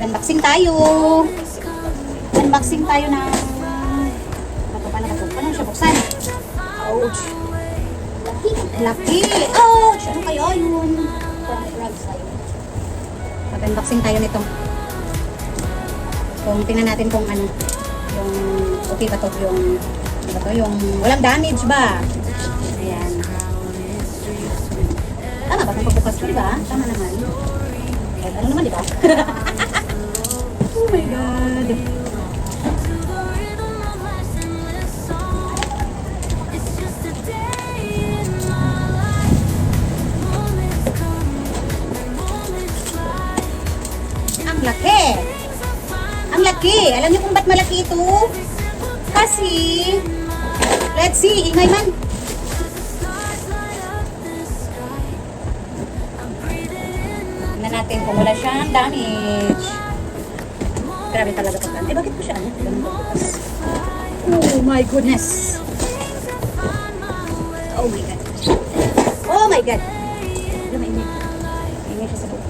Mag-unboxing tayo. Unboxing tayo ng... Paano siya buksan? Ouch! Laki! Ouch! Ano kaya yun? Mag-unboxing tayo nito. Kung tingnan natin kung ano. Yung... Okay ba to? Yung walang damage ba? Ayan. Tama ba? Kung pagbukas ko, diba? Tama naman. Ano naman, diba? Oh my God! Ang laki! Ang laki! Alam niyo kung ba't malaki ito? Kasi, let's see, ingay man. Tingnan natin kung wala siyang damage. Grabe talaga pagkante. Bakit ko siya ano? Oh my goodness. Oh my God. Oh my God. Alam mo, ingay. Ingay siya sa buko.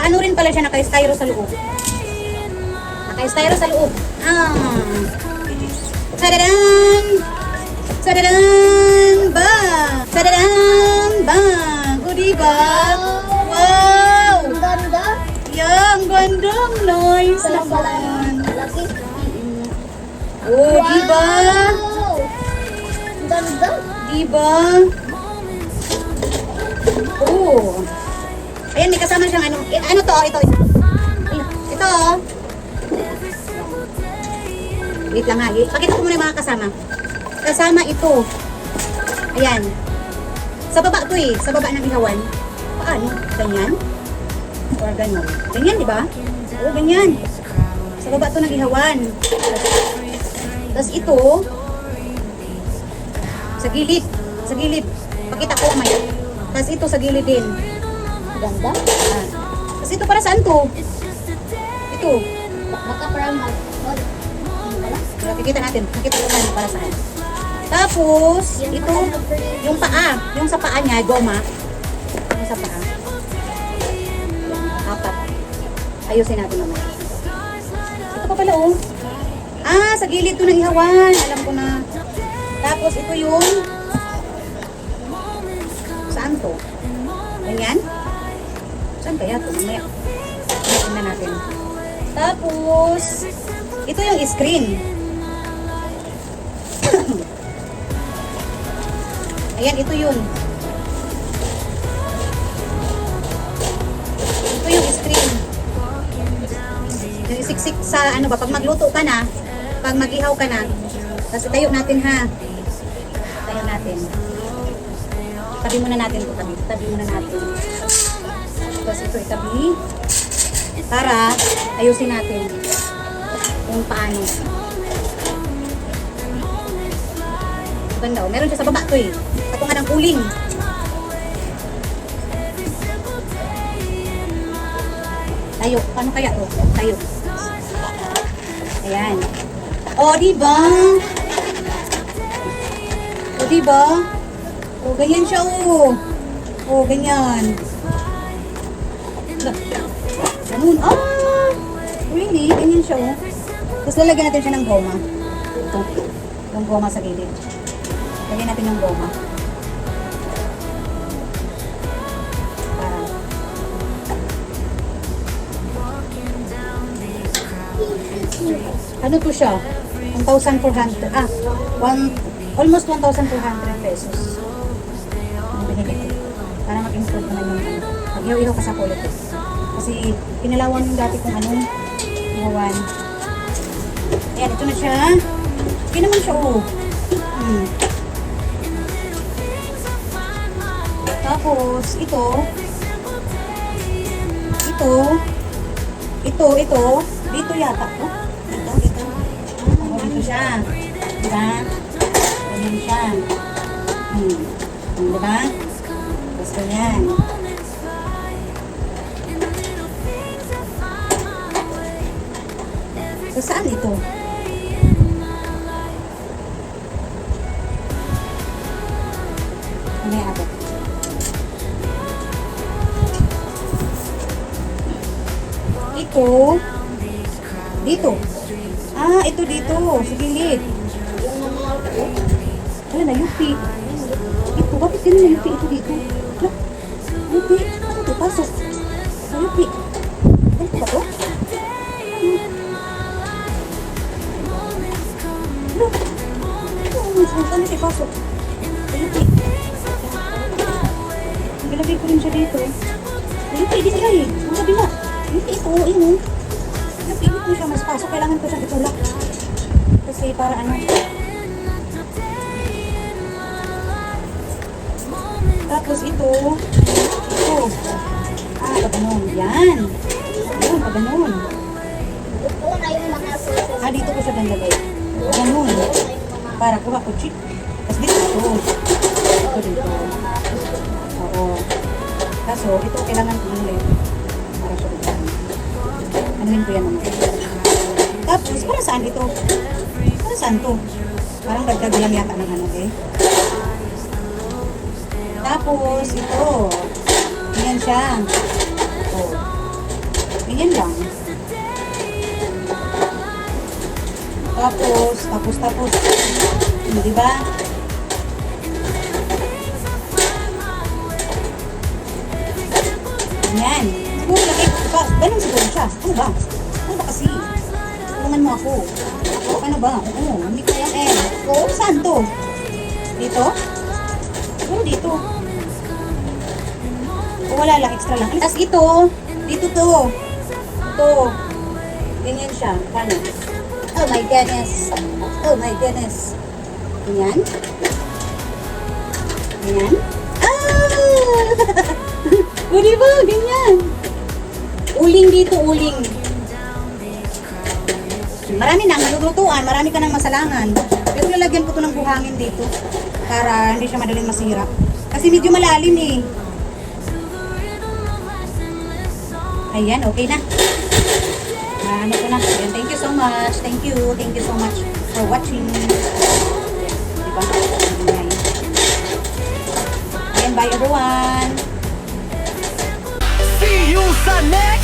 Ano rin pala siya, naka-styro sa loob. Naka-styro sa loob. Sadadan! Sadadan! Bang! Sadadan! Bang! O, diba? Wow! Ang ganda. Yeah, ang gandang nice naman. Laki. Oh, diba? Wow! Ang ganda. Diba? Oh. Ayan, may kasama siyang ano. Ano to? Ito. Ito. Wait lang ha. Pakita ko muna yung mga kasama. Kasama ito. Ayan. Sa baba to eh. Sa baba ng ihawan. Paano? Ganyan? Or ganon? Ganyan, di ba? Oo, ganyan. Sa baba to ng ihawan. Tapos ito. Sa gilid. Sa gilid. Pakita ko may. Tapos ito sa gilid din. Ganda. Tapos ito para saan to? Ito. Baka parang Nakikita natin. Nakikita ko natin para saan. Tapos, ito, yung paa. Yung sa paa niya, goma. Yung sa paa. Apat. Ayusin natin naman. Ito pa pala oh. Sa gilid to ng ihawan. Alam ko na. Tapos, ito yung saan to? Ganyan? Saan kaya ito? Mamaya. Tingnan natin. Tapos, ito yung screen. Ayan, ito yun. Ito yung screen. Yung isiksik sa ano ba, pag magluto ka na, pag mag-ihaw ka na, tapos itayo natin ha. Itayo natin. Tabi muna natin ito, tabi muna natin. Tapos ito itabi para ayusin natin kung paano. Ganda oh. Meron siya sa baba to eh. Patungan ng uling. Tayo. Paano kaya to? Tayo. Ayan. O, diba? O, diba? O, ganyan siya oh. O, ganyan. Ganun. Really? Ganyan siya oh. Tapos lalagyan natin siya ng goma. Ito. Yung goma sa gilid. Lagyan natin yung goma. Ano to siya? 1,400. Almost 1,400 pesos. Ang binili ko. Para mag-improve naman yung ano. Mag-ihaw-ihaw ka sa kulit eh. Kasi pinalawan yung dati kung anong ihawan. Ayan, ito na siya. Hindi naman siya oh. Tapos, ito. Dito yata to. Dito siya. Diba? Ganyan siya. Diba? Tapos ganyan. So, saan ito? Ano yung abot? Ito. Dito. Ah, ito dito. Sa gilid. Wala na, yupi. Ito, bakit ganun na yupi? Ito dito. Wala. Yupi. Ano ito? Pasok. Sa yupi. Ano ba ito? Ano ito? Pasok. Sa yupi. Nilagay ko rin siya dito. Sa yupi, di sila eh. Ang kabila. Yupi ito, yun oh. Napilit ko siya mas pasok. Kailangan ko siyang itulak. Kasi para ano. Tapos ito. Ito. Ah, pag ganun. Yan. Ayun, pag ganun. Ito na yung mga susunod. Ah, dito ko siya nalagay. Pag ganun. Para kuha ko chip. Tapos dito ito. Ito dito. Oo. Kaso, ito kailangan ko ulit. Para siya dito. Anuin ko yan naman. Tapos, para saan ito? Para saan to? Parang dagdag lang yata ng ano eh. Tapos, ito. Ganyan siya. Ito. Ganyan lang. Tapos. Di ba? Ganyan. Siguro lagay ko pa. Ganun siguro siya. Ano ba? Ano ba kasi? Tulungan mo ako. Ano ba? Oo, hindi ko yan eh. Oo, saan to? Dito? Siguro dito. O wala lang, extra lang. Tapos ito, dito to. Ito. Ganyan siya. Paano? Oh my goodness. Oh my goodness. Ganyan. Ganyan. Ah! O diba? Ganyan. Uling dito, uling. Marami na malulutuan, marami ka ng masalangan. Pero lalagyan ko to ng buhangin dito para hindi siya madaling masira. Kasi medyo malalim eh. Ayan, okay na. Ano ko na. Ayan, thank you so much. Thank you so much for watching. Diba? Ayan, bye everyone. See you sa next